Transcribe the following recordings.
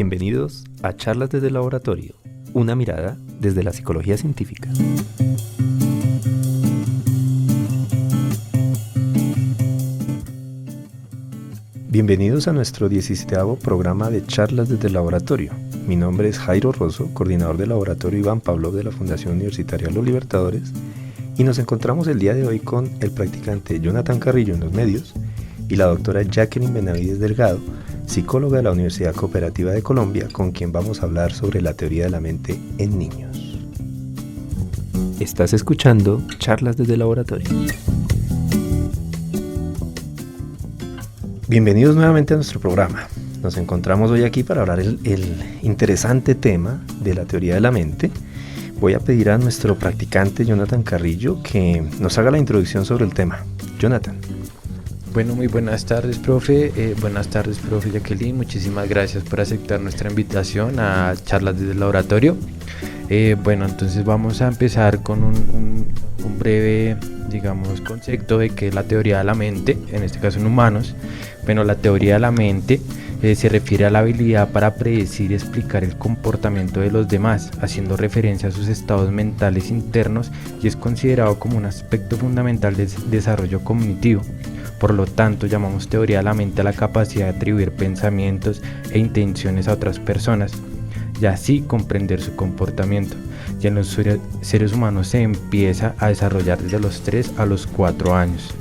Bienvenidos a Charlas desde el Laboratorio, una mirada desde la psicología científica. Bienvenidos a nuestro 17º programa de Charlas desde el Laboratorio. Mi nombre es Jairo Rosso, coordinador del Laboratorio Iván Pavlov de la Fundación Universitaria Los Libertadores, y nos encontramos el día de hoy con el practicante Jonathan Carrillo en los medios y la doctora Jacqueline Benavides Delgado, psicóloga de la Universidad Cooperativa de Colombia, con quien vamos a hablar sobre la teoría de la mente en niños. Estás escuchando Charlas desde el Laboratorio. Bienvenidos nuevamente a nuestro programa. Nos encontramos hoy aquí para hablar el interesante tema de la teoría de la mente. Voy a pedir a nuestro practicante Jonathan Carrillo que nos haga la introducción sobre el tema. Jonathan. Bueno, muy buenas tardes, profe. Profe Jacqueline. Muchísimas gracias por aceptar nuestra invitación a Charlas desde el Laboratorio. Entonces vamos a empezar con un breve, concepto de qué es la teoría de la mente, en este caso en humanos. Bueno, la teoría de la mente se refiere a la habilidad para predecir y explicar el comportamiento de los demás, haciendo referencia a sus estados mentales internos, y es considerado como un aspecto fundamental del desarrollo cognitivo. Por lo tanto, llamamos teoría de la mente a la capacidad de atribuir pensamientos e intenciones a otras personas, y así comprender su comportamiento. Y en los seres humanos se empieza a desarrollar desde los 3 a los 4 años.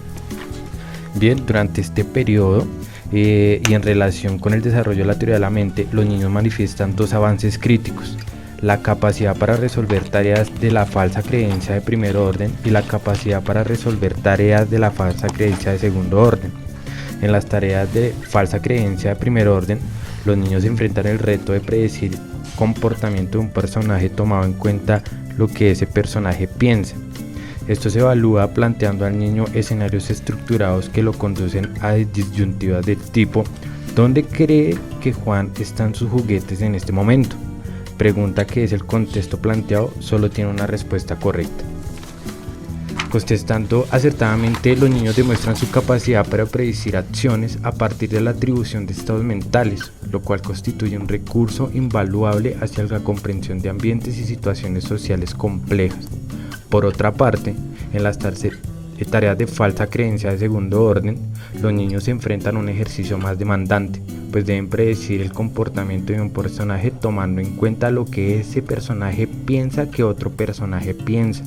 Bien, durante este periodo y en relación con el desarrollo de la teoría de la mente, los niños manifiestan dos avances críticos: la capacidad para resolver tareas de la falsa creencia de primer orden y la capacidad para resolver tareas de la falsa creencia de segundo orden. En las tareas de falsa creencia de primer orden, los niños enfrentan el reto de predecir el comportamiento de un personaje tomado en cuenta lo que ese personaje piensa. Esto se evalúa planteando al niño escenarios estructurados que lo conducen a disyuntivas del tipo: ¿dónde cree que Juan están sus juguetes en este momento? Pregunta que es el contexto planteado, solo tiene una respuesta correcta. Contestando acertadamente, los niños demuestran su capacidad para predecir acciones a partir de la atribución de estados mentales, lo cual constituye un recurso invaluable hacia la comprensión de ambientes y situaciones sociales complejas. Por otra parte, en las tareas de falsa creencia de segundo orden, los niños se enfrentan a un ejercicio más demandante, pues deben predecir el comportamiento de un personaje tomando en cuenta lo que ese personaje piensa que otro personaje piensa.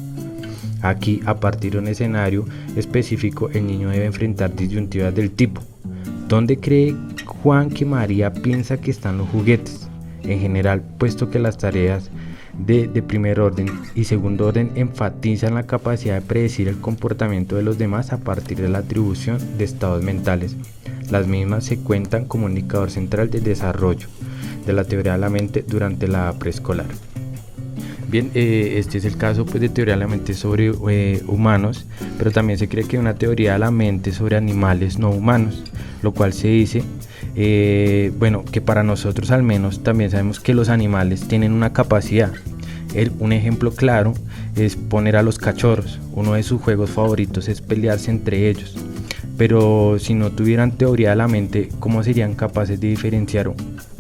Aquí, a partir de un escenario específico, el niño debe enfrentar disyuntivas del tipo: ¿dónde cree Juan que María piensa que están los juguetes? En general, puesto que las tareas de primer orden y segundo orden enfatizan la capacidad de predecir el comportamiento de los demás a partir de la atribución de estados mentales. Las mismas se cuentan como un indicador central del desarrollo de la teoría de la mente durante la preescolar. Bien, este es el caso de teoría de la mente sobre humanos, pero también se cree que hay una teoría de la mente sobre animales no humanos, lo cual se dice que para nosotros al menos también sabemos que los animales tienen una capacidad. Un ejemplo claro es poner a los cachorros. Uno de sus juegos favoritos es pelearse entre ellos. Pero si no tuvieran teoría de la mente, ¿cómo serían capaces de diferenciar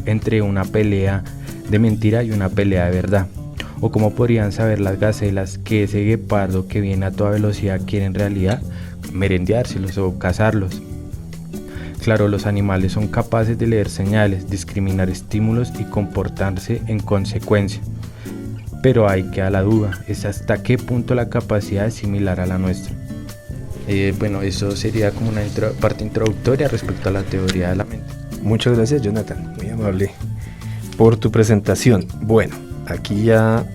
entre una pelea de mentira y una pelea de verdad? ¿O cómo podrían saber las gacelas que ese guepardo que viene a toda velocidad quiere en realidad merendeárselos o cazarlos? Claro, los animales son capaces de leer señales, discriminar estímulos y comportarse en consecuencia. Pero ahí queda la duda, es hasta qué punto la capacidad es similar a la nuestra. Eso sería como una parte introductoria respecto a la teoría de la mente. Muchas gracias, Jonathan, muy amable por tu presentación. Bueno, aquí ya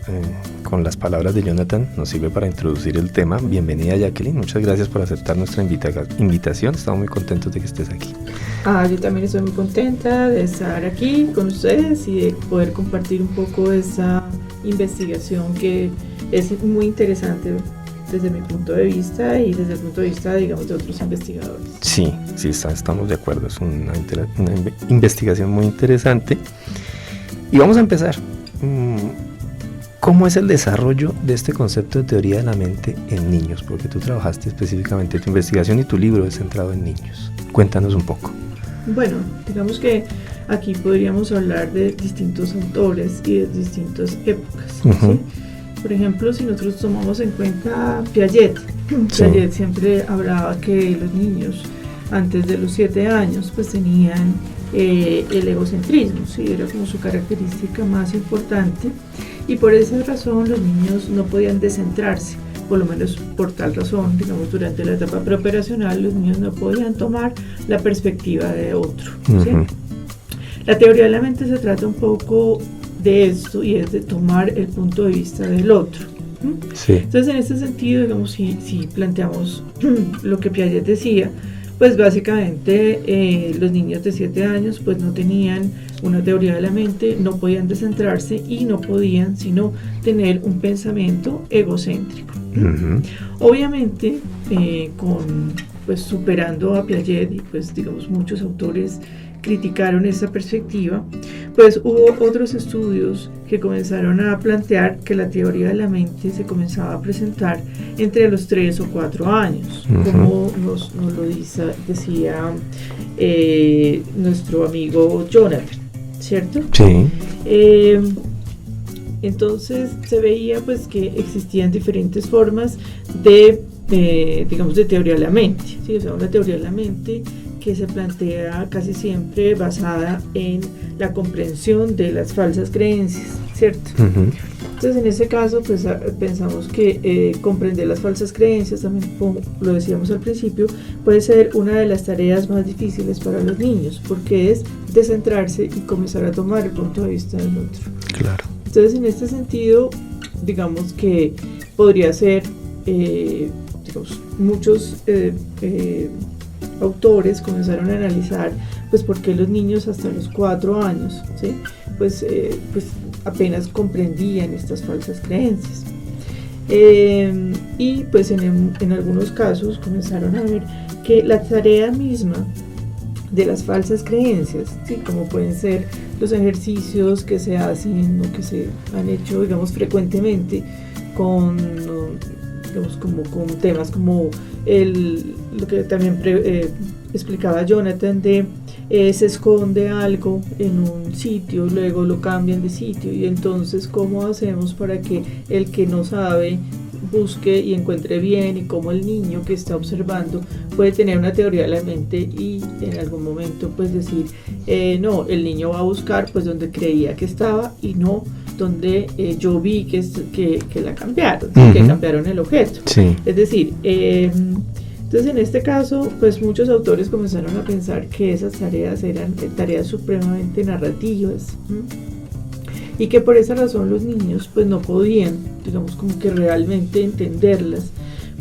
con las palabras de Jonathan nos sirve para introducir el tema. Bienvenida, Jacqueline, muchas gracias por aceptar nuestra invitación. Estamos muy contentos de que estés aquí. Yo también estoy muy contenta de estar aquí con ustedes y de poder compartir un poco esa investigación que es muy interesante desde mi punto de vista y desde el punto de vista, de otros investigadores. Sí, estamos de acuerdo, es una investigación muy interesante. Y vamos a empezar. ¿Cómo es el desarrollo de este concepto de teoría de la mente en niños? Porque tú trabajaste específicamente, tu investigación y tu libro es centrado en niños. Cuéntanos un poco. Bueno, digamos que aquí podríamos hablar de distintos autores y de distintas épocas. Uh-huh. ¿Sí? Por ejemplo, si nosotros tomamos en cuenta Piaget, Sí. Piaget siempre hablaba que los niños antes de los 7 años pues tenían el egocentrismo, ¿sí? Era como su característica más importante, y por esa razón los niños no podían descentrarse, por lo menos por tal razón, digamos, durante la etapa preoperacional los niños no podían tomar la perspectiva de otro, ¿sí? Uh-huh. La teoría de la mente se trata un poco de esto, y es de tomar el punto de vista del otro. Sí. Entonces, en este sentido, digamos, si planteamos lo que Piaget decía, pues básicamente los niños de 7 años pues no tenían una teoría de la mente, no podían descentrarse y no podían sino tener un pensamiento egocéntrico. Uh-huh. Obviamente, pues superando a Piaget, y pues digamos muchos autores criticaron esa perspectiva, pues hubo otros estudios que comenzaron a plantear que la teoría de la mente se comenzaba a presentar entre los 3 o 4 años, uh-huh, como nos lo decía nuestro amigo Jonathan, ¿cierto? Sí. Entonces se veía pues que existían diferentes formas de digamos, de teoría de la mente, ¿sí? O sea, una teoría de la mente que se plantea casi siempre basada en la comprensión de las falsas creencias, ¿cierto? Uh-huh. Entonces, en ese caso, pues pensamos que comprender las falsas creencias, también como lo decíamos al principio, puede ser una de las tareas más difíciles para los niños, porque es descentrarse y comenzar a tomar el punto de vista del otro. Claro. Entonces, en este sentido, digamos que podría ser, digamos, muchos autores comenzaron a analizar pues por qué los niños hasta los 4 años, ¿sí? pues apenas comprendían estas falsas creencias, y pues en algunos casos comenzaron a ver que la tarea misma de las falsas creencias, ¿sí? Como pueden ser los ejercicios que se hacen o que se han hecho, digamos, frecuentemente con temas como lo que también explicaba Jonathan, de se esconde algo en un sitio, luego lo cambian de sitio, y entonces cómo hacemos para que el que no sabe busque y encuentre bien, y cómo el niño que está observando puede tener una teoría de la mente y en algún momento pues decir no, el niño va a buscar pues donde creía que estaba y no donde yo vi que la cambiaron, uh-huh, que cambiaron el objeto. Sí. Es decir, entonces en este caso pues muchos autores comenzaron a pensar que esas tareas eran tareas supremamente narrativas, y que por esa razón los niños pues no podían, digamos, como que realmente entenderlas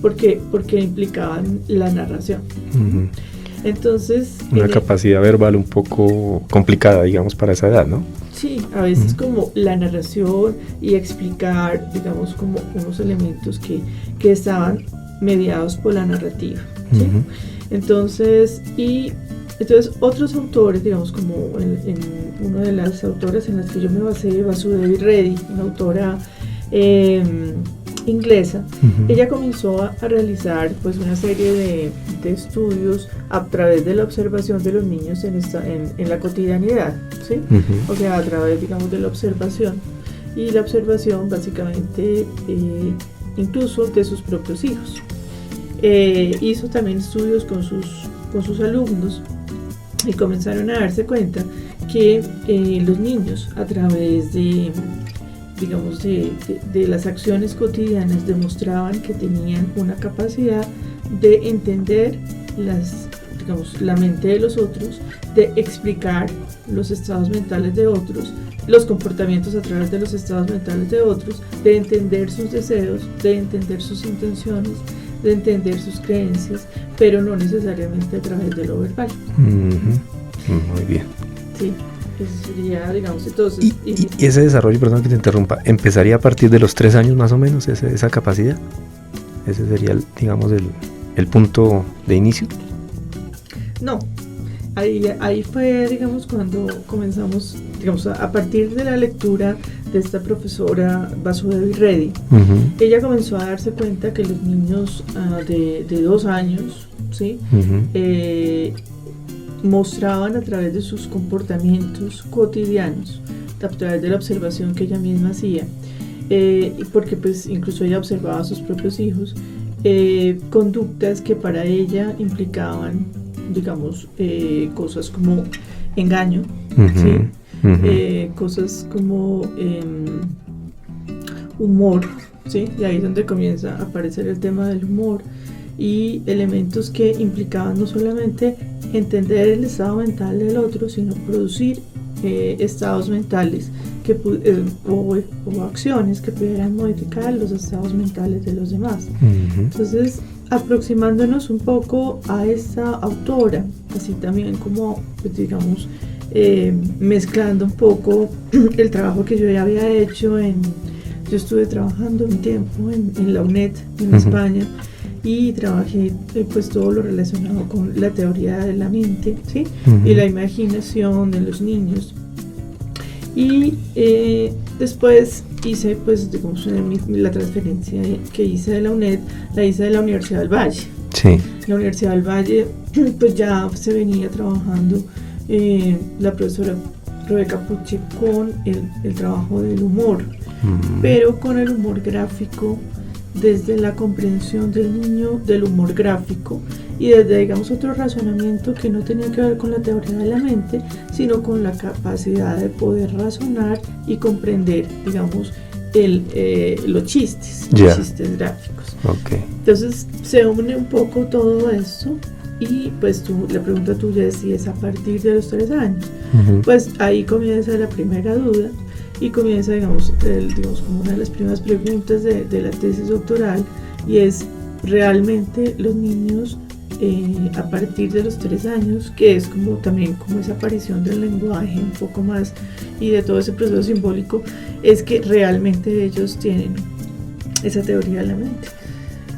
porque implicaban la narración. Uh-huh. Entonces una capacidad verbal un poco complicada, digamos, para esa edad, ¿no? Sí, a veces uh-huh, como la narración y explicar, digamos, como unos elementos que estaban mediados por la narrativa, ¿sí? Uh-huh. Entonces otros autores, digamos, como en una de las autoras en las que yo me basé, Vasudevi Reddy, una autora inglesa, uh-huh, ella comenzó a realizar pues una serie de estudios a través de la observación de los niños en la cotidianidad, ¿sí? Uh-huh. O sea, a través, digamos, de la observación, y la observación básicamente incluso de sus propios hijos. Hizo también estudios con sus alumnos, y comenzaron a darse cuenta que los niños, a través de, digamos, de las acciones cotidianas, demostraban que tenían una capacidad de entender la mente de los otros, de explicar los estados mentales de otros, los comportamientos a través de los estados mentales de otros, de entender sus deseos, de entender sus intenciones, de entender sus creencias, pero no necesariamente a través de lo verbal. Uh-huh. Muy bien. Sí, eso sería, digamos, entonces... ¿Y ese desarrollo, perdón que te interrumpa, empezaría a partir de los 3 años más o menos, esa capacidad? ¿Ese sería, digamos, el punto de inicio? No, ahí fue, digamos, cuando comenzamos, digamos, a partir de la lectura de esta profesora Vasudevi Reddy, uh-huh, ella comenzó a darse cuenta que los niños de 2 años, ¿sí? Uh-huh, mostraban a través de sus comportamientos cotidianos, a través de la observación que ella misma hacía, porque pues incluso ella observaba a sus propios hijos, conductas que para ella implicaban, digamos, cosas como engaño, ¿sí? Cosas como humor, ¿sí? Y ahí es donde comienza a aparecer el tema del humor y elementos que implicaban no solamente entender el estado mental del otro, sino producir estados mentales o acciones que pudieran modificar los estados mentales de los demás. Entonces, aproximándonos un poco a esta autora, así también como, pues, digamos, mezclando un poco el trabajo que yo ya había hecho yo estuve trabajando un tiempo en la UNED en España, y trabajé pues todo lo relacionado con la teoría de la mente, ¿sí? Y la imaginación de los niños. Y después hice, pues, digamos, la transferencia que hice de la UNED, la hice de la Universidad del Valle. Sí. La Universidad del Valle, pues ya se venía trabajando la profesora Rebeca Puche con el trabajo del humor, pero con el humor gráfico, desde la comprensión del niño del humor gráfico y desde, digamos, otro razonamiento que no tenía que ver con la teoría de la mente, sino con la capacidad de poder razonar y comprender, digamos, los chistes gráficos. Okay. Entonces se une un poco todo esto, y pues la pregunta tuya es si es a partir de los 3 años. Pues ahí comienza la primera duda, y comienza, digamos, como una de las primeras preguntas de la tesis doctoral, y es realmente los niños a partir de los 3 años, que es como también como esa aparición del lenguaje un poco más y de todo ese proceso simbólico, es que realmente ellos tienen esa teoría de la mente.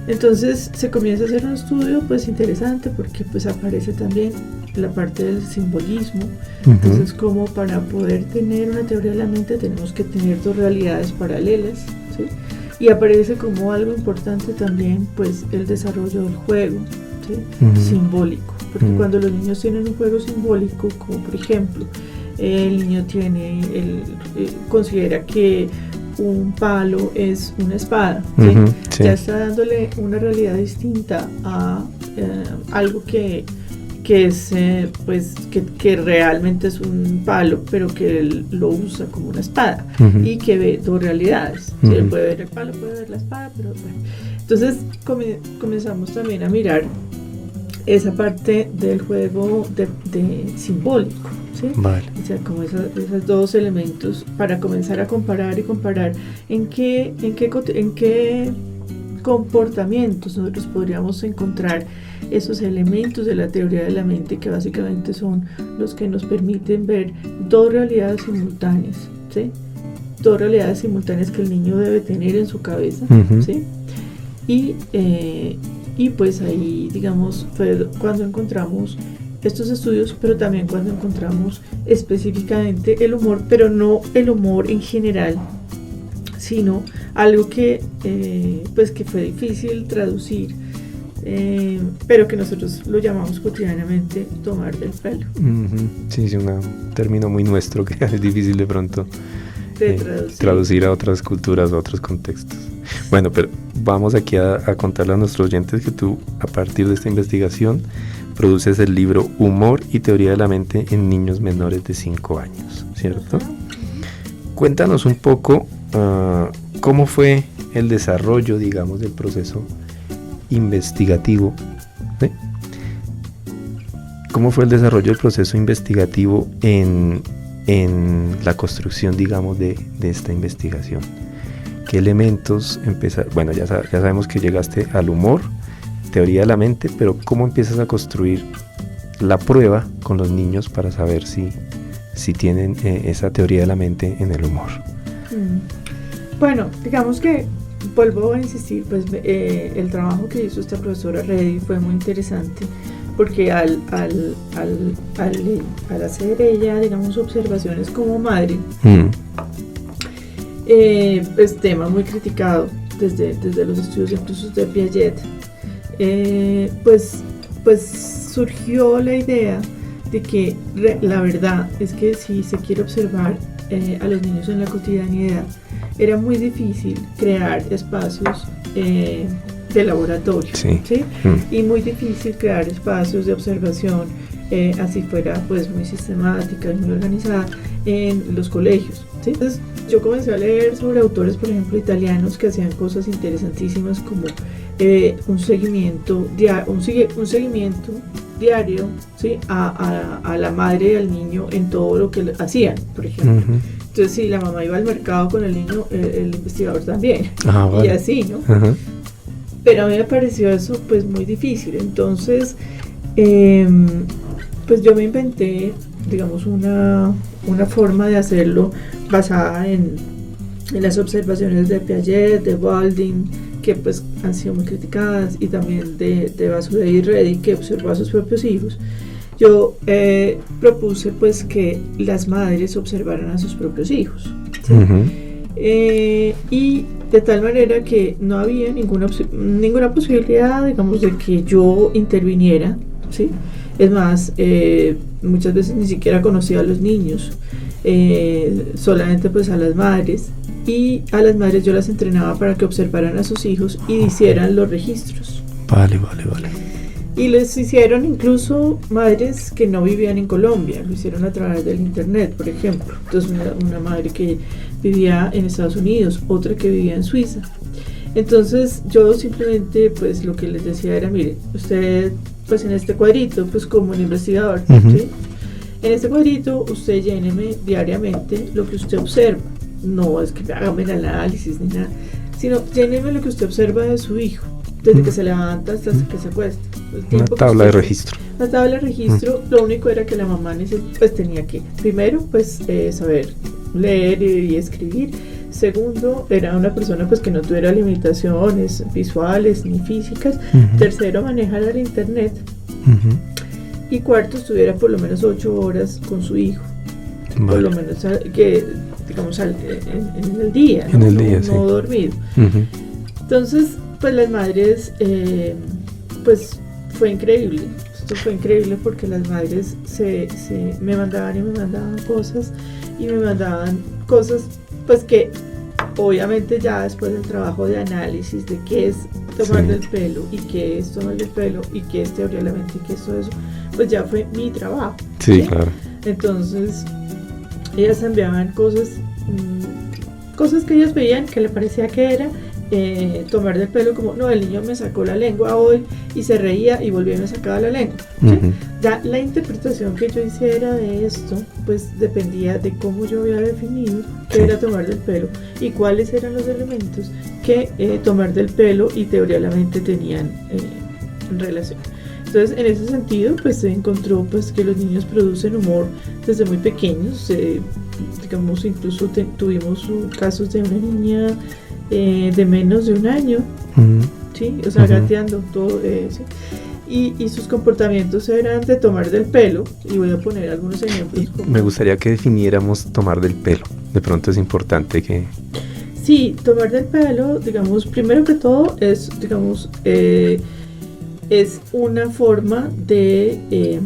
Entonces se comienza a hacer un estudio pues interesante, porque pues aparece también la parte del simbolismo. Entonces, como para poder tener una teoría de la mente tenemos que tener 2 realidades paralelas, ¿sí? Y aparece como algo importante también pues el desarrollo del juego, ¿sí? Simbólico, porque cuando los niños tienen un juego simbólico, como por ejemplo el niño considera que un palo es una espada, ¿sí? Sí. Ya está dándole una realidad distinta a algo que es pues que realmente es un palo, pero que él lo usa como una espada, y que ve 2 realidades. ¿Sí? Él puede ver el palo, puede ver la espada, pero bueno. Entonces comenzamos también a mirar esa parte del juego de simbólico, ¿sí? Vale. O sea, como esos 2 elementos para comenzar a comparar en qué comportamientos nosotros podríamos encontrar esos elementos de la teoría de la mente, que básicamente son los que nos permiten ver 2 realidades simultáneas, ¿sí? 2 realidades simultáneas que el niño debe tener en su cabeza, ¿sí? Y pues ahí, digamos, fue cuando encontramos estos estudios, pero también cuando encontramos específicamente el humor, pero no el humor en general, sino algo que pues que fue difícil traducir, pero que nosotros lo llamamos cotidianamente tomar del pelo. Sí, es un término muy nuestro que es difícil de pronto traducir a otras culturas, a otros contextos. Bueno, pero vamos aquí a contarle a nuestros oyentes que tú, a partir de esta investigación, produces el libro Humor y Teoría de la Mente en Niños Menores de 5 años, ¿cierto? Cuéntanos un poco cómo fue el desarrollo, digamos, del proceso investigativo, ¿sí? ¿Cómo fue el desarrollo del proceso investigativo en la construcción, digamos, de esta investigación? ¿Qué elementos empezaron? Bueno, ya sabemos que llegaste al humor, teoría de la mente, pero ¿cómo empiezas a construir la prueba con los niños para saber si tienen esa teoría de la mente en el humor? Bueno, digamos que vuelvo a insistir, pues el trabajo que hizo esta profesora Reddy fue muy interesante, porque al hacer ella, digamos, observaciones como madre, es tema muy criticado desde los estudios incluso de Piaget, pues surgió la idea de que la verdad es que si se quiere observar a los niños en la cotidianidad, era muy difícil crear espacios de laboratorio, sí. ¿sí? Y muy difícil crear espacios de observación, así fuera pues muy sistemática y muy organizada en los colegios, ¿sí? Entonces yo comencé a leer sobre autores, por ejemplo, italianos que hacían cosas interesantísimas como un seguimiento diario, ¿sí? a la madre y al niño en todo lo que hacían, por ejemplo. Entonces, si la mamá iba al mercado con el niño, el investigador también. Vale. Y así, ¿no? Pero a mí me pareció eso pues muy difícil. Entonces, pues yo me inventé, digamos, una forma de hacerlo basada en las observaciones de Piaget, de Baldwin, que pues han sido muy criticadas, y también de Vasudev Reddy, que observó a sus propios hijos. Yo propuse pues que las madres observaran a sus propios hijos, ¿sí? Y de tal manera que no había ninguna posibilidad, digamos, de que yo interviniera, ¿sí? Es más, muchas veces ni siquiera conocía a los niños, solamente pues a las madres, y a las madres yo las entrenaba para que observaran a sus hijos y hicieran los registros. Vale. Y les hicieron incluso madres que no vivían en Colombia, lo hicieron a través del internet, por ejemplo. Entonces una madre que vivía en Estados Unidos, otra que vivía en Suiza. Entonces yo simplemente pues lo que les decía era, mire, usted pues en este cuadrito, pues como un investigador, ¿sí? En este cuadrito usted lléneme diariamente lo que usted observa. No es que hágame el análisis ni nada, sino lléneme lo que usted observa de su hijo, desde que se levanta hasta que se acuesta. Una tabla de registro. La tabla de registro, lo único era que la mamá pues tenía que, primero, pues saber leer y escribir. Segundo, era una persona pues que no tuviera limitaciones visuales ni físicas. Tercero, manejar el internet. Y cuarto, estuviera por lo menos 8 horas con su hijo. Vale. Por lo menos que, digamos, en el día, en el día, sí. No dormido. Entonces, pues las madres, pues fue increíble. Esto fue increíble porque las madres me mandaban cosas, y me mandaban cosas pues que obviamente ya después del trabajo de análisis de qué es tomar del pelo y qué es tomar del pelo y qué es teoría de la mente y qué es todo eso, pues ya fue mi trabajo. Sí, claro. Entonces ellas enviaban cosas que ellas veían que le parecía que era tomar del pelo, como no, el niño me sacó la lengua hoy y se reía y volvía y me sacaba la lengua, ¿sí? Ya la interpretación que yo hiciera de esto pues dependía de cómo yo había definido qué era tomar del pelo y cuáles eran los elementos que tomar del pelo y teoría de la mente tenían en relación. Entonces, en ese sentido, pues se encontró pues que los niños producen humor desde muy pequeños. Digamos, incluso tuvimos casos de una niña de menos de 1 año, ¿sí? O sea, gateando todo, ¿sí? Y sus comportamientos eran de tomar del pelo, y voy a poner algunos ejemplos. Me gustaría que definiéramos tomar del pelo. De pronto es importante que... Sí, tomar del pelo, digamos, primero que todo es, digamos, es una forma de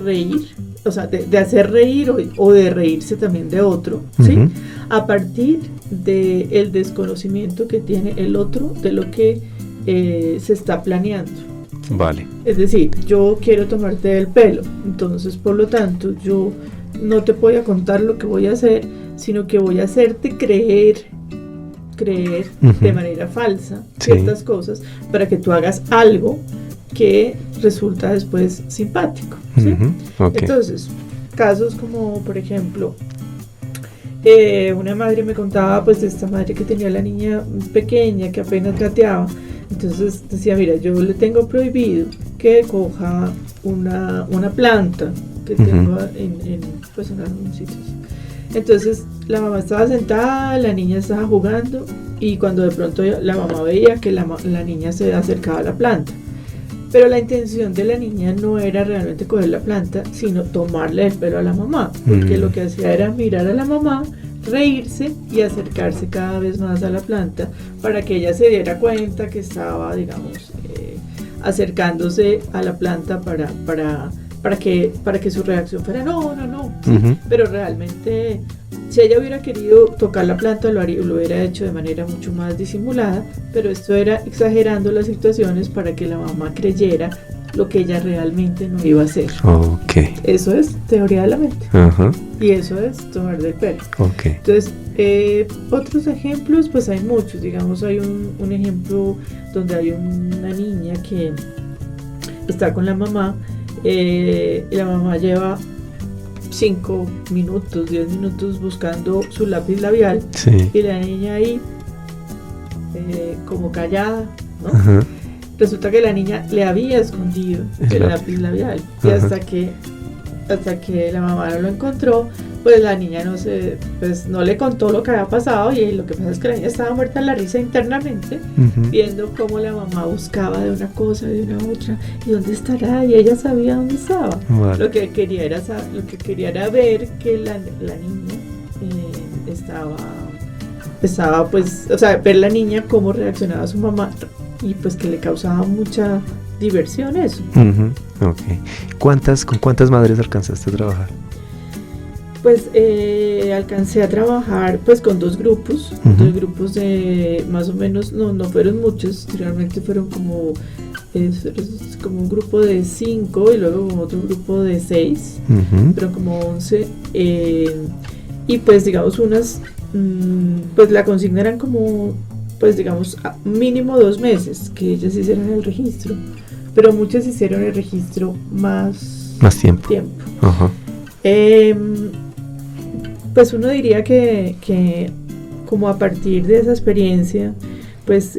reír, o sea, de hacer reír o de reírse también de otro, ¿sí? A partir del desconocimiento que tiene el otro de lo que se está planeando. Vale. Es decir, yo quiero tomarte del pelo, entonces por lo tanto yo no te voy a contar lo que voy a hacer, sino que voy a hacerte creer de manera falsa ciertas cosas para que tú hagas algo que resulta después simpático, ¿sí? Okay. Entonces, casos como, por ejemplo, una madre me contaba pues de esta madre que tenía la niña pequeña que apenas gateaba. Entonces decía, mira, yo le tengo prohibido que coja una planta que tengo en algún sitio. Entonces la mamá estaba sentada, la niña estaba jugando, y cuando de pronto la mamá veía que la niña se acercaba a la planta, pero la intención de la niña no era realmente coger la planta, sino tomarle el pelo a la mamá, porque lo que hacía era mirar a la mamá, reírse y acercarse cada vez más a la planta para que ella se diera cuenta que estaba, digamos, acercándose a la planta para para que su reacción fuera no, ¿sí? Ujú. Pero realmente, si ella hubiera querido tocar la planta, lo hubiera hecho de manera mucho más disimulada, pero esto era exagerando las situaciones para que la mamá creyera lo que ella realmente no iba a hacer. Ok. Eso es teoría de la mente. Ajá. Y eso es tomar del pelo. Ok. Entonces, otros ejemplos, pues hay muchos. Digamos, hay un ejemplo donde hay una niña que está con la mamá, y la mamá lleva 5 minutos, 10 minutos buscando su lápiz labial, Sí. y la niña ahí como callada, ¿no? Ajá. Resulta que la niña le había escondido El el lápiz. lápiz labial, y Ajá. hasta que la mamá no lo encontró, pues la niña no le contó lo que había pasado, y lo que pasa es que la niña estaba muerta de la risa internamente, Ujú. viendo cómo la mamá buscaba de una cosa y de una otra, y dónde estará, y ella sabía dónde estaba. Vale. Lo que quería era ver que la niña estaba pues, o sea, ver la niña cómo reaccionaba a su mamá, y pues que le causaba mucha diversión eso. Ujú. Ok. ¿Con cuántas madres alcanzaste a trabajar? Pues alcancé a trabajar pues con 2 grupos, Ujú. 2 grupos de más o menos, no fueron muchos, realmente fueron como un grupo de 5 y luego otro grupo de 6, Ujú. pero como 11, y pues digamos pues la consigna eran como, pues digamos, mínimo 2 meses que ellas hicieran el registro, pero muchas hicieron el registro más Más tiempo. Ajá. Pues uno diría que como a partir de esa experiencia, pues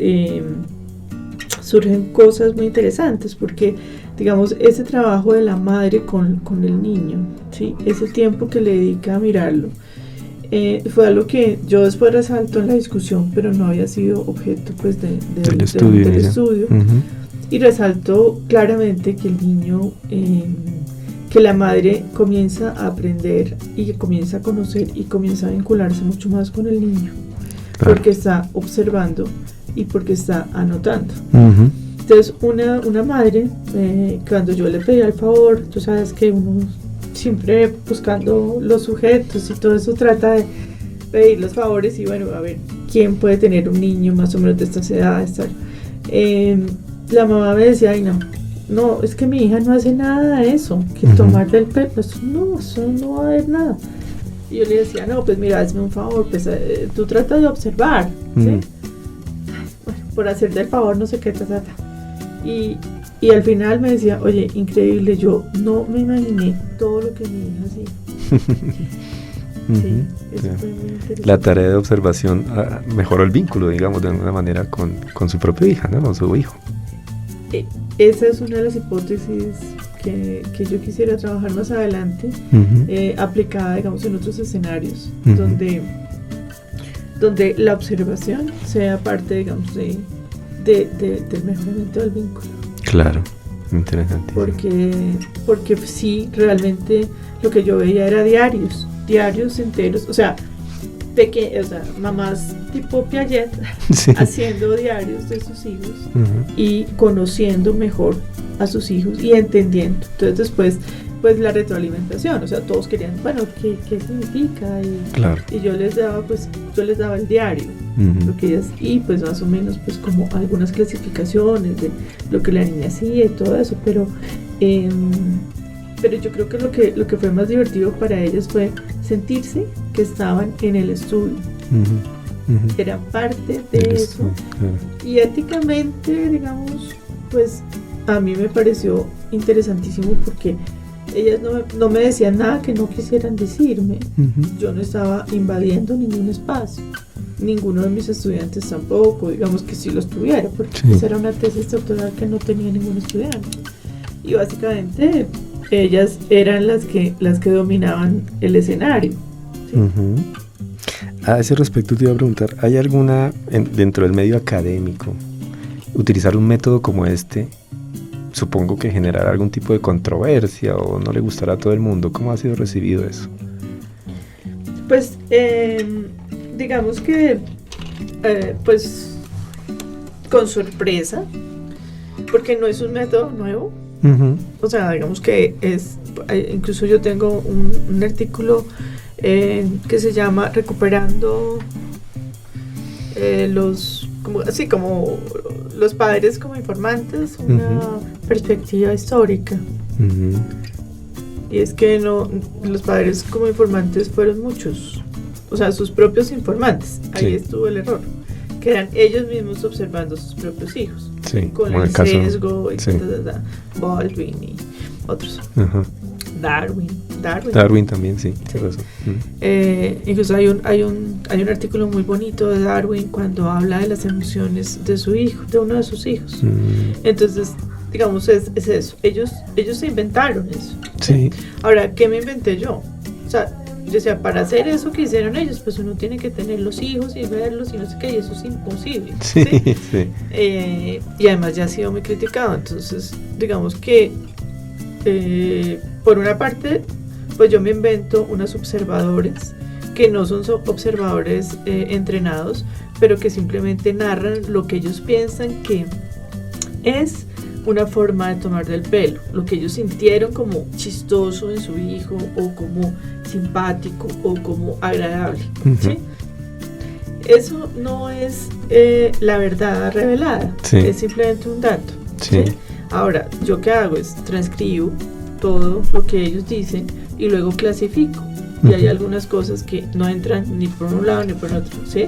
surgen cosas muy interesantes, porque digamos, ese trabajo de la madre con el niño, ¿sí? Ese tiempo que le dedica a mirarlo, fue algo que yo después resalto en la discusión, pero no había sido objeto pues Del estudio. del ya. estudio. Ujú. Y resaltó claramente que el niño, que la madre comienza a aprender y que comienza a conocer y comienza a vincularse mucho más con el niño, Claro. porque está observando y porque está anotando. Ujú. Entonces una madre, cuando yo le pedía el favor, tú sabes que uno siempre buscando los sujetos y todo eso trata de pedir los favores, y bueno, a ver, ¿quién puede tener un niño más o menos de estas edades? La mamá me decía, ay no, es que mi hija no hace nada de eso, que Ujú. tomar del pelo, eso no va a haber nada. Y yo le decía, no, pues mira, hazme un favor, pues tú tratas de observar, ¿sí? Ujú. Bueno, por hacer del favor, no sé qué, y al final me decía, oye, increíble, yo no me imaginé todo lo que mi hija hacía. Ujú. Sí, eso Sí. fue muy interesante. La tarea de observación mejoró el vínculo, digamos, de alguna manera con su propia hija, ¿no? Con su hijo. Esa es una de las hipótesis que yo quisiera trabajar más adelante, Ujú. aplicada, digamos, en otros escenarios, Ujú. donde la observación sea parte, digamos, del mejoramiento del vínculo. Claro, interesante. Porque sí, realmente lo que yo veía era diarios enteros, o sea, mamás tipo Piaget Sí. haciendo diarios de sus hijos Ujú. y conociendo mejor a sus hijos y entendiendo. Entonces después, pues la retroalimentación, o sea, todos querían, bueno, ¿qué significa? Claro. Y yo les daba el diario, Ujú. lo que ellas, y pues más o menos pues como algunas clasificaciones de lo que la niña hacía y todo eso, pero yo creo que lo que fue más divertido para ellas fue sentirse que estaban en el estudio, Ujú. Ujú. eran parte de Del eso, estudio, claro. y éticamente, digamos, pues a mí me pareció interesantísimo, porque ellas no me decían nada que no quisieran decirme. Ujú. Yo no estaba invadiendo ningún espacio, ninguno de mis estudiantes tampoco, digamos que sí los tuviera, porque Sí. esa era una tesis doctoral que no tenía ningún estudiante, y básicamente ellas eran las que dominaban el escenario, ¿sí? Ujú. A ese respecto te iba a preguntar, ¿hay alguna, dentro del medio académico, utilizar un método como este, supongo que generará algún tipo de controversia o no le gustará a todo el mundo? ¿Cómo ha sido recibido eso? Pues digamos que pues con sorpresa, porque no es un método nuevo. O sea, digamos que incluso yo tengo un artículo que se llama Recuperando como los padres como informantes, una perspectiva histórica. Y es que los padres como informantes fueron muchos, o sea, sus propios informantes. Ahí estuvo el error, que eran ellos mismos observando a sus propios hijos, con el sesgo, Baldwin y otros. Darwin también, sí. Incluso hay un artículo muy bonito de Darwin cuando habla de las emociones de su hijo, de uno de sus hijos. Entonces, digamos, es eso. Ellos se inventaron eso. Sí. Ahora, ¿qué me inventé yo? O sea, yo decía, para hacer eso que hicieron ellos, pues uno tiene que tener los hijos y verlos y no sé qué, y eso es imposible. Sí. Y además ya ha sido muy criticado. Entonces, digamos que por una parte, pues yo me invento unos observadores que no son observadores entrenados, pero que simplemente narran lo que ellos piensan que es una forma de tomar del pelo, lo que ellos sintieron como chistoso en su hijo, o como simpático, o como agradable. ¿Sí? Eso no es la verdad revelada, es simplemente un dato. ¿Sí? Ahora, ¿yo qué hago? Es transcribo todo lo que ellos dicen y luego clasifico. Y hay algunas cosas que no entran ni por un lado ni por otro, ¿sí?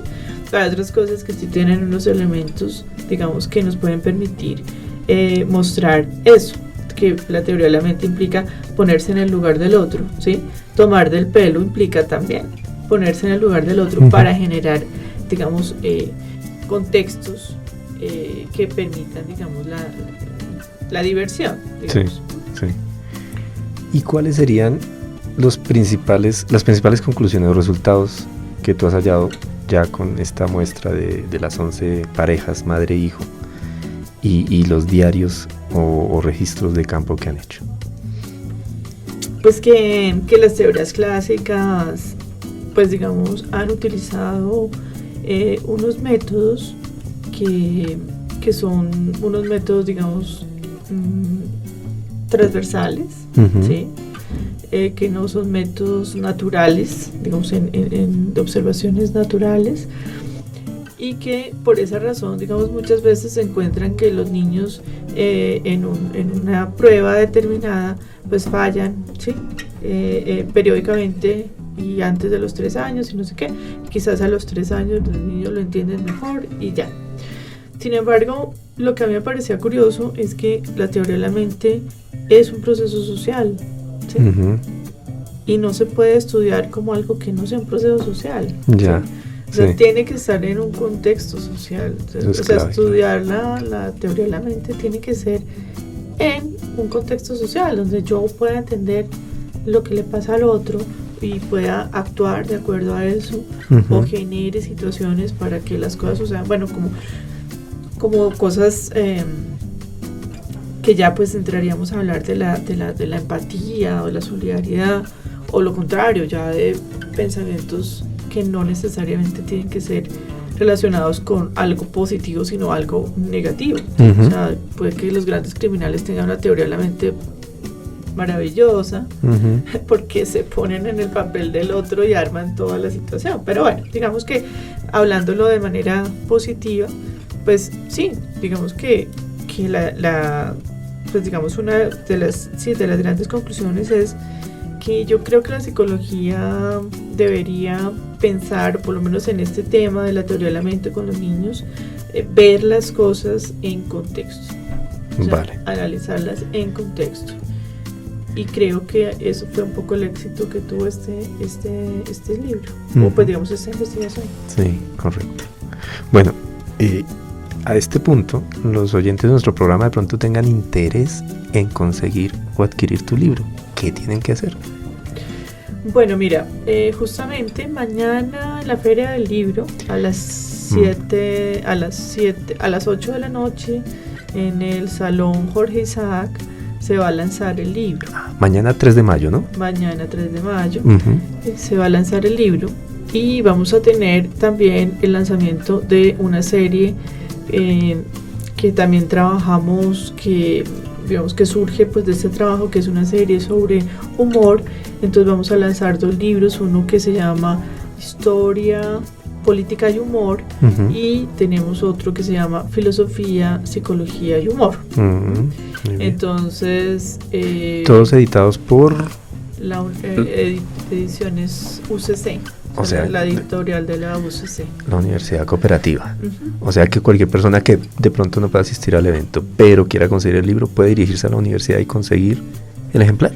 Pero hay otras cosas que sí tienen unos elementos, digamos, que nos pueden permitir mostrar eso, que la teoría de la mente implica ponerse en el lugar del otro, ¿sí? Tomar del pelo implica también ponerse en el lugar del otro para generar, digamos, contextos que permitan, digamos, la diversión, digamos. Sí. ¿Y cuáles serían las principales conclusiones o resultados que tú has hallado ya con esta muestra de las 11 parejas, madre e hijo, y los diarios o registros de campo que han hecho? Pues que las teorías clásicas, pues digamos, han utilizado unos métodos que son unos métodos, digamos, transversales, ¿sí? Que no son métodos naturales, digamos, de observaciones naturales, y que por esa razón, digamos, muchas veces se encuentran que los niños en una prueba determinada pues fallan, ¿sí? Periódicamente y antes de los 3 años y no sé qué, quizás a los 3 años los niños lo entienden mejor y ya. Sin embargo, lo que a mí me parecía curioso es que la teoría de la mente es un proceso social, ¿sí? Y no se puede estudiar como algo que no sea un proceso social, ¿sí? O sea, tiene que estar en un contexto social. O sea, estudiar la teoría de la mente tiene que ser en un contexto social, donde yo pueda entender lo que le pasa al otro y pueda actuar de acuerdo a eso, o genere situaciones para que las cosas sucedan, bueno, como cosas que ya pues entraríamos a hablar de la empatía o de la solidaridad, o lo contrario, ya de pensamientos que no necesariamente tienen que ser relacionados con algo positivo, sino algo negativo. O sea, puede que los grandes criminales tengan una teoría de la mente maravillosa, porque se ponen en el papel del otro y arman toda la situación. Pero bueno, digamos que hablándolo de manera positiva, pues sí, digamos que pues digamos una de las grandes conclusiones es que yo creo que la psicología debería pensar, por lo menos en este tema de la teoría de la mente con los niños, ver las cosas en contexto, o sea, analizarlas en contexto. Y creo que eso fue un poco el éxito que tuvo este libro, o pues digamos esta investigación. Sí, correcto. Bueno, a este punto, los oyentes de nuestro programa de pronto tengan interés en conseguir o adquirir tu libro. ¿Qué tienen que hacer? Bueno, mira, justamente mañana en la Feria del Libro a las 8 de la noche en el Salón Jorge Isaac se va a lanzar el libro. Mañana 3 de mayo, ¿no? Mañana 3 de mayo se va a lanzar el libro, y vamos a tener también el lanzamiento de una serie que también trabajamos, que digamos que surge pues de este trabajo, que es una serie sobre humor. Entonces vamos a lanzar 2 libros, uno que se llama Historia, Política y Humor, y tenemos otro que se llama Filosofía, Psicología y Humor. Entonces todos editados por ediciones UCC, o sea, la editorial de la UCC, la Universidad Cooperativa. O sea que cualquier persona que de pronto no pueda asistir al evento pero quiera conseguir el libro puede dirigirse a la universidad y conseguir el ejemplar.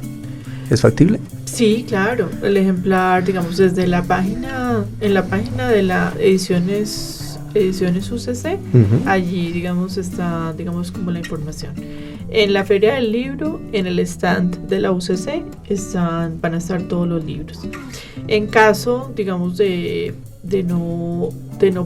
¿Es factible? Sí, claro. El ejemplar, digamos, desde la página, en la página de la ediciones UCC, allí, digamos, está, digamos, como la información. En la Feria del Libro, en el stand de la UCC, van a estar todos los libros. En caso, digamos, de no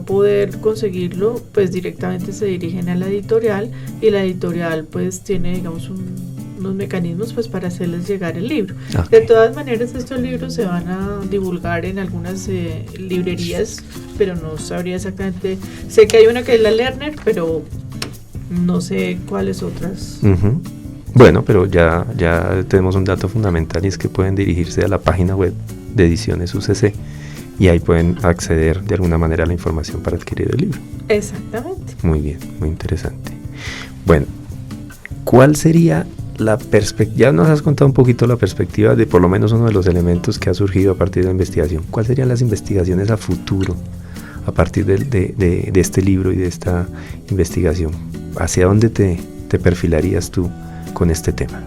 poder conseguirlo, pues directamente se dirigen a la editorial, y la editorial pues tiene, digamos, unos mecanismos pues para hacerles llegar el libro. De todas maneras, estos libros se van a divulgar en algunas librerías, pero no sabría exactamente. Sé que hay una que es la Lerner, pero no sé cuáles otras. Bueno, pero ya tenemos un dato fundamental, y es que pueden dirigirse a la página web de Ediciones UCC y ahí pueden acceder de alguna manera a la información para adquirir el libro. Exactamente. Muy bien, muy interesante. Bueno, ¿cuál sería la perspectiva? Ya nos has contado un poquito la perspectiva de por lo menos uno de los elementos que ha surgido a partir de la investigación. ¿Cuáles serían las investigaciones a futuro a partir de este libro y de esta investigación? ¿Hacia dónde te perfilarías tú con este tema?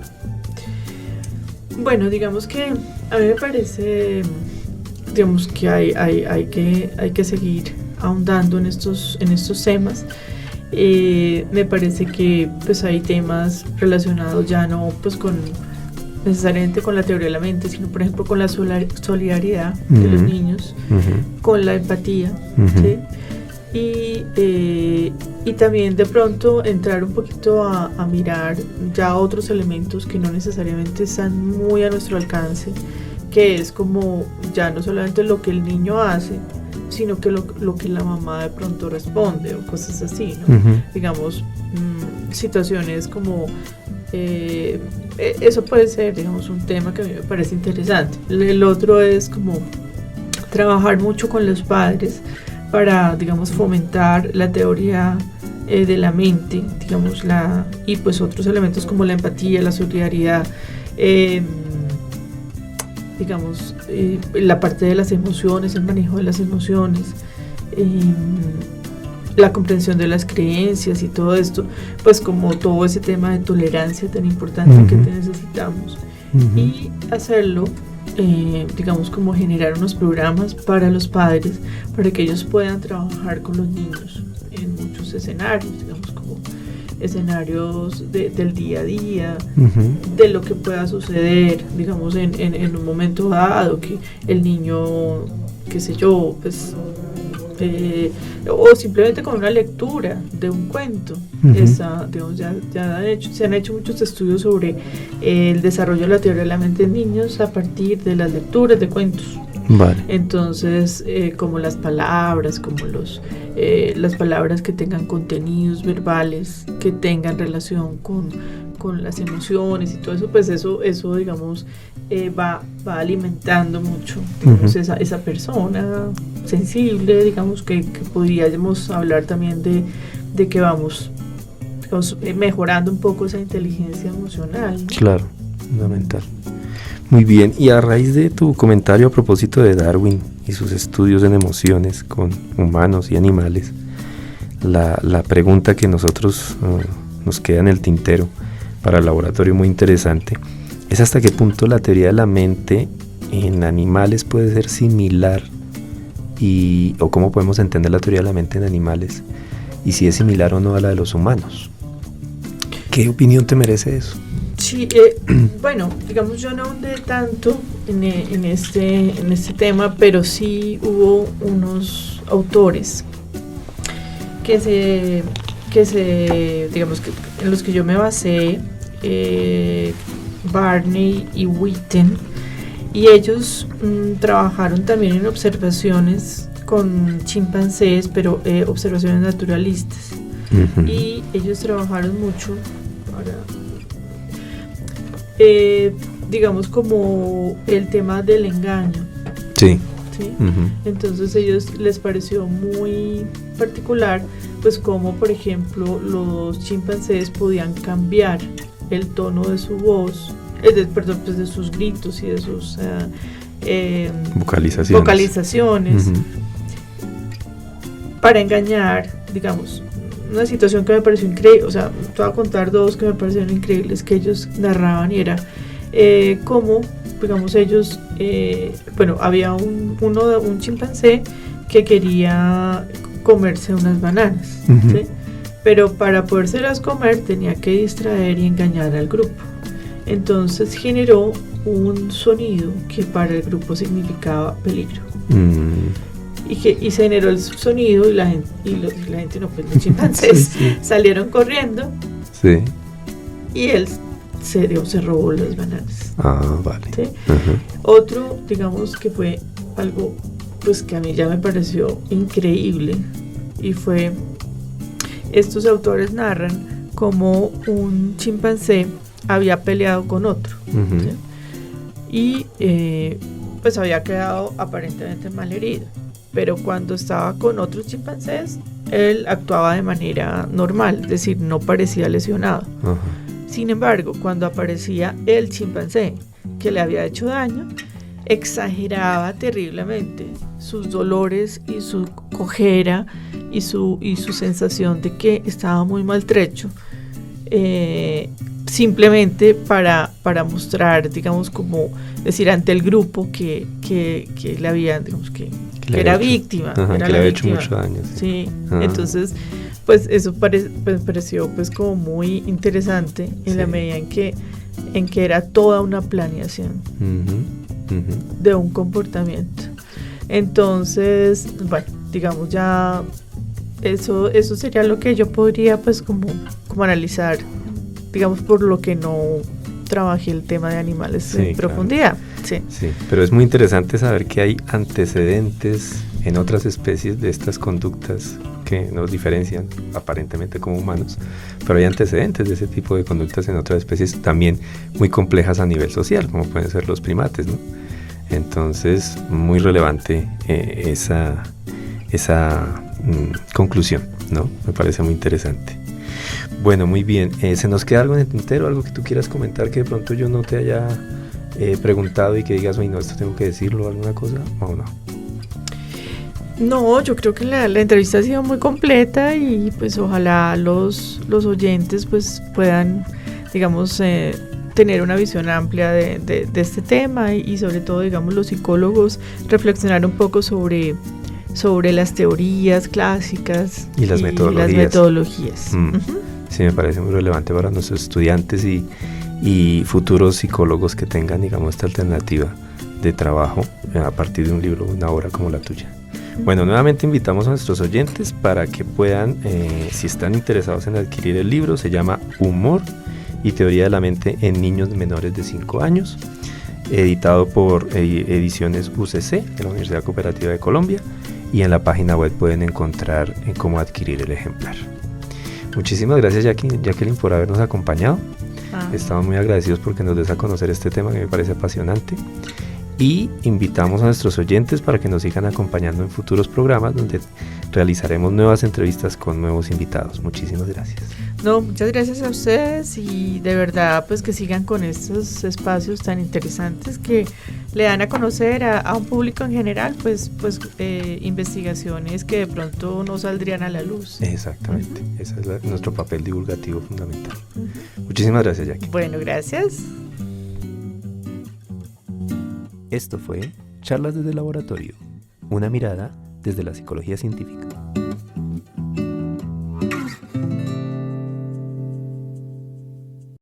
Bueno, digamos que a mí me parece, digamos, que hay que seguir ahondando en estos temas. Me parece que pues hay temas relacionados ya no pues necesariamente con la teoría de la mente, sino por ejemplo con la solidaridad de los niños, con la empatía, ¿sí? Y también de pronto entrar un poquito a mirar ya otros elementos que no necesariamente están muy a nuestro alcance, que es como ya no solamente lo que el niño hace, sino que lo que la mamá de pronto responde o cosas así, ¿no? Digamos, situaciones como eso puede ser, digamos, un tema que a mí me parece interesante. El otro es como trabajar mucho con los padres para, digamos, fomentar la teoría de la mente, digamos, y pues otros elementos como la empatía, la solidaridad, digamos, la parte de las emociones, el manejo de las emociones, la comprensión de las creencias y todo esto, pues como todo ese tema de tolerancia tan importante que necesitamos, y hacerlo, digamos, como generar unos programas para los padres, para que ellos puedan trabajar con los niños en muchos escenarios, digamos, como escenarios del día a día, de lo que pueda suceder, digamos, en un momento dado, que el niño, qué sé yo, pues o simplemente con una lectura de un cuento. Digamos, se han hecho muchos estudios sobre el desarrollo de la teoría de la mente en niños a partir de las lecturas de cuentos. Vale. Entonces, como las palabras, como las palabras que tengan contenidos verbales, que tengan relación con las emociones y todo eso, pues eso digamos, va alimentando mucho, digamos, esa persona sensible, digamos, que podríamos hablar también de que vamos mejorando un poco esa inteligencia emocional, ¿no? Claro, fundamental. Muy bien, y a raíz de tu comentario a propósito de Darwin y sus estudios en emociones con humanos y animales, la pregunta que nosotros nos queda en el tintero para el laboratorio, muy interesante, es hasta qué punto la teoría de la mente en animales puede ser similar, o cómo podemos entender la teoría de la mente en animales, y si es similar o no a la de los humanos. ¿Qué opinión te merece eso? Sí, bueno, digamos, yo no ahondé tanto en este tema, pero sí hubo unos autores digamos, que en los que yo me basé, Barney y Witten, y ellos trabajaron también en observaciones con chimpancés, pero observaciones naturalistas. Y ellos trabajaron mucho, ahora digamos como el tema del engaño. Sí. ¿Sí? Entonces ellos les pareció muy particular, pues como por ejemplo los chimpancés podían cambiar el tono de su voz, pues de sus gritos y de sus vocalizaciones para engañar, digamos, una situación que me pareció increíble. O sea, te voy a contar dos que me parecieron increíbles que ellos narraban, y era cómo, digamos, ellos, había un chimpancé que quería comerse unas bananas, ¿sí? Pero para podérselas comer tenía que distraer y engañar al grupo. Entonces generó un sonido que para el grupo significaba peligro. Y se generó el sonido y la gente no, pues los chimpancés salieron corriendo. Sí. Y él se robó las bananas. Vale. ¿Sí? Otro, digamos, que fue algo pues que a mí ya me pareció increíble, y fue, estos autores narran cómo un chimpancé había peleado con otro, ¿sí? Y pues había quedado aparentemente malherido, pero cuando estaba con otros chimpancés él actuaba de manera normal, es decir, no parecía lesionado. Sin embargo, cuando aparecía el chimpancé que le había hecho daño, exageraba terriblemente sus dolores y su cojera y su sensación de que estaba muy maltrecho, simplemente para mostrar, digamos, como decir ante el grupo que le había, digamos, que era víctima, que le había hecho mucho daño. Sí. Entonces, pues eso pareció pues como muy interesante en la medida en que era toda una planeación de un comportamiento. Entonces, bueno, digamos, ya eso sería lo que yo podría pues como analizar, digamos, por lo que no trabajé el tema de animales en profundidad. Claro. Sí, pero es muy interesante saber que hay antecedentes en otras especies de estas conductas que nos diferencian aparentemente como humanos, pero hay antecedentes de ese tipo de conductas en otras especies también muy complejas a nivel social, como pueden ser los primates, ¿no? Entonces, muy relevante esa conclusión, ¿no? Me parece muy interesante. Bueno, muy bien. ¿Se nos queda algo en el tintero? ¿Algo que tú quieras comentar que de pronto yo no te haya preguntado y que digas, oye, no, esto tengo que decirlo, alguna cosa, o no? No, yo creo que la entrevista ha sido muy completa, y pues ojalá los oyentes pues puedan, digamos, tener una visión amplia de este tema, y sobre todo, digamos, los psicólogos reflexionar un poco sobre las teorías clásicas y las metodologías. Sí, me parece muy relevante para nuestros estudiantes y futuros psicólogos que tengan, digamos, esta alternativa de trabajo a partir de un libro o una obra como la tuya. Bueno, nuevamente invitamos a nuestros oyentes para que puedan, si están interesados en adquirir el libro, se llama Humor y Teoría de la Mente en Niños Menores de 5 años, editado por Ediciones UCC de la Universidad Cooperativa de Colombia, y en la página web pueden encontrar cómo adquirir el ejemplar. Muchísimas gracias, Jacqueline, por habernos acompañado. Estamos muy agradecidos porque nos des a conocer este tema que me parece apasionante, y invitamos a nuestros oyentes para que nos sigan acompañando en futuros programas donde realizaremos nuevas entrevistas con nuevos invitados. Muchísimas gracias. No, muchas gracias a ustedes, y de verdad pues que sigan con estos espacios tan interesantes que le dan a conocer a un público en general pues investigaciones que de pronto no saldrían a la luz. Exactamente, ese es nuestro papel divulgativo fundamental. Muchísimas gracias, Jackie. Bueno, gracias. Esto fue Charlas desde el Laboratorio, una mirada desde la psicología científica.